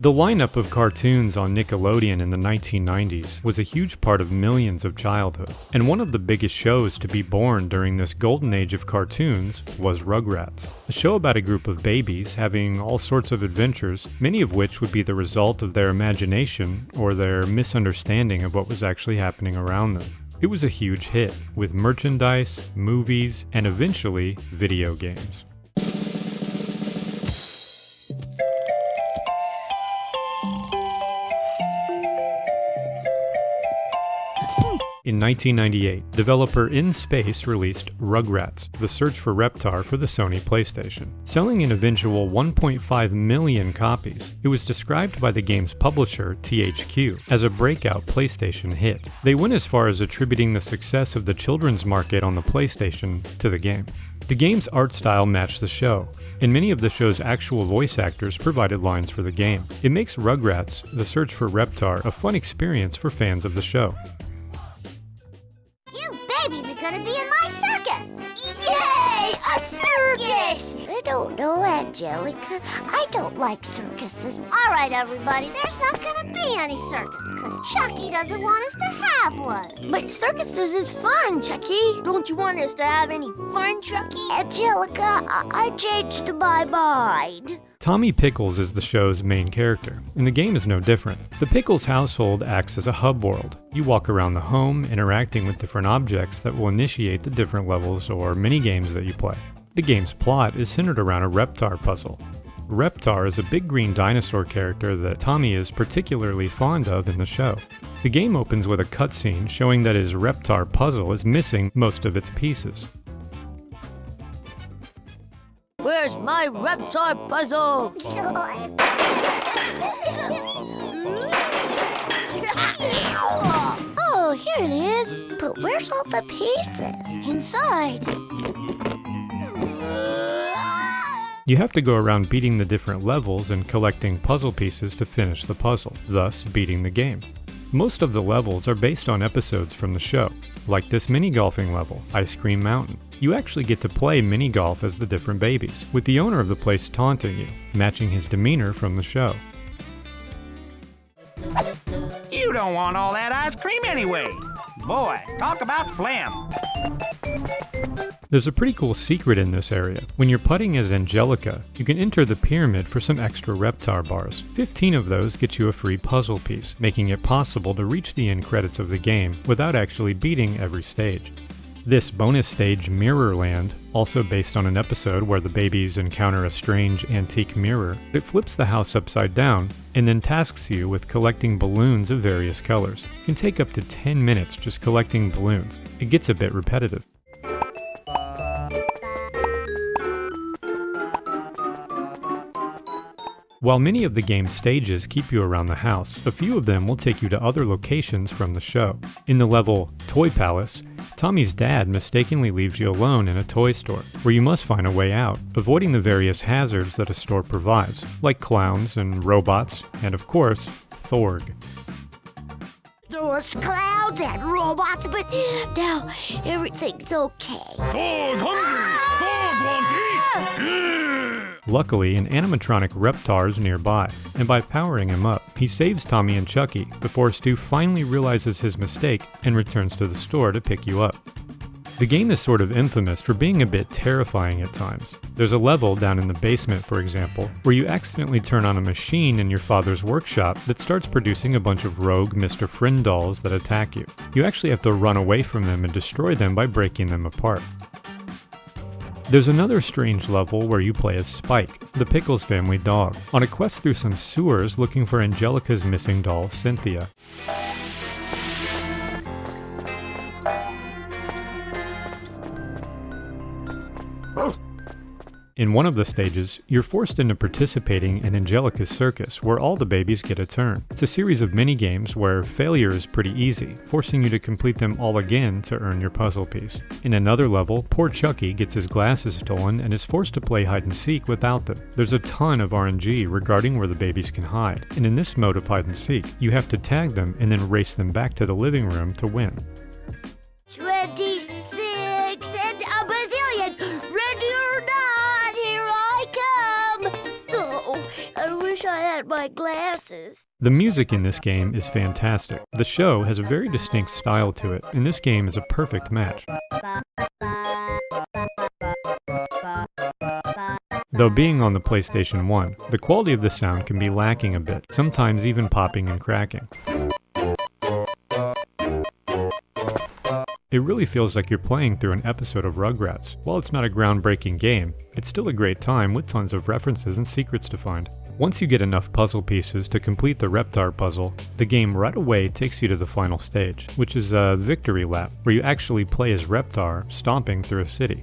The lineup of cartoons on Nickelodeon in the 1990s was a huge part of millions of childhoods, and one of the biggest shows to be born during this golden age of cartoons was Rugrats, a show about a group of babies having all sorts of adventures, many of which would be the result of their imagination or their misunderstanding of what was actually happening around them. It was a huge hit, with merchandise, movies, and eventually video games. In 1998, developer In Space released Rugrats: The Search for Reptar for the Sony PlayStation. Selling an eventual 1.5 million copies, it was described by the game's publisher, THQ, as a breakout PlayStation hit. They went as far as attributing the success of the children's market on the PlayStation to the game. The game's art style matched the show, and many of the show's actual voice actors provided lines for the game. It makes Rugrats: The Search for Reptar a fun experience for fans of the show. Babies are gonna be in my circus! Yay! A circus! I don't know, Angelica. I don't like circuses. All right, everybody, there's not gonna be any circus, because Chucky doesn't want us to have one. But circuses is fun, Chucky. Don't you want us to have any fun, Chucky? Angelica, I changed my mind. Tommy Pickles is the show's main character, and the game is no different. The Pickles household acts as a hub world. You walk around the home, interacting with different objects that will initiate the different levels or mini-games that you play. The game's plot is centered around a Reptar puzzle. Reptar is a big green dinosaur character that Tommy is particularly fond of in the show. The game opens with a cutscene showing that his Reptar puzzle is missing most of its pieces. Where's my Reptar puzzle? Oh, here it is. But where's all the pieces? Inside. You have to go around beating the different levels and collecting puzzle pieces to finish the puzzle, thus beating the game. Most of the levels are based on episodes from the show, like this mini-golfing level, Ice Cream Mountain. You actually get to play mini-golf as the different babies, with the owner of the place taunting you, matching his demeanor from the show. You don't want all that ice cream anyway. Boy, talk about phlegm. There's a pretty cool secret in this area. When you're putting as Angelica, you can enter the pyramid for some extra Reptar bars. 15 of those get you a free puzzle piece, making it possible to reach the end credits of the game without actually beating every stage. This bonus stage, Mirrorland, also based on an episode where the babies encounter a strange antique mirror, it flips the house upside down and then tasks you with collecting balloons of various colors. It can take up to 10 minutes just collecting balloons. It gets a bit repetitive. While many of the game's stages keep you around the house, a few of them will take you to other locations from the show. In the level Toy Palace, Tommy's dad mistakenly leaves you alone in a toy store, where you must find a way out, avoiding the various hazards that a store provides, like clowns and robots, and of course, Thorg. There was clowns and robots, but now everything's okay. Thorg hungry! Thorg want to eat! Luckily, an animatronic Reptar is nearby, and by powering him up, he saves Tommy and Chucky before Stu finally realizes his mistake and returns to the store to pick you up. The game is sort of infamous for being a bit terrifying at times. There's a level down in the basement, for example, where you accidentally turn on a machine in your father's workshop that starts producing a bunch of rogue Mr. Friend dolls that attack you. You actually have to run away from them and destroy them by breaking them apart. There's another strange level where you play as Spike, the Pickles family dog, on a quest through some sewers looking for Angelica's missing doll, Cynthia. In one of the stages, you're forced into participating in Angelica's circus, where all the babies get a turn. It's a series of mini-games where failure is pretty easy, forcing you to complete them all again to earn your puzzle piece. In another level, poor Chucky gets his glasses stolen and is forced to play hide-and-seek without them. There's a ton of RNG regarding where the babies can hide, and in this mode of hide-and-seek, you have to tag them and then race them back to the living room to win. 26 and a bazillion! Ready or not, here I come! Oh, I wish I had forgot my glasses. The music in this game is fantastic. The show has a very distinct style to it, and this game is a perfect match. Though being on the PlayStation 1, the quality of the sound can be lacking a bit, sometimes even popping and cracking. It really feels like you're playing through an episode of Rugrats. While it's not a groundbreaking game, it's still a great time with tons of references and secrets to find. Once you get enough puzzle pieces to complete the Reptar puzzle, the game right away takes you to the final stage, which is a victory lap, where you actually play as Reptar stomping through a city.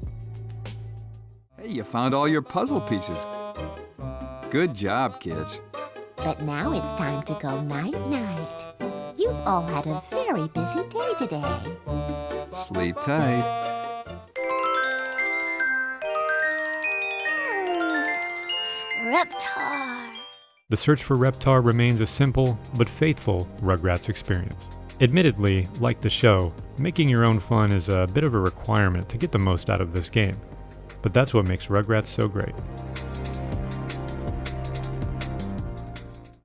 Hey, you found all your puzzle pieces. Good job, kids. But now it's time to go night-night. You've all had a very busy day today. Sleep tight. Reptar. The search for Reptar remains a simple but faithful Rugrats experience. Admittedly, like the show, making your own fun is a bit of a requirement to get the most out of this game. But that's what makes Rugrats so great.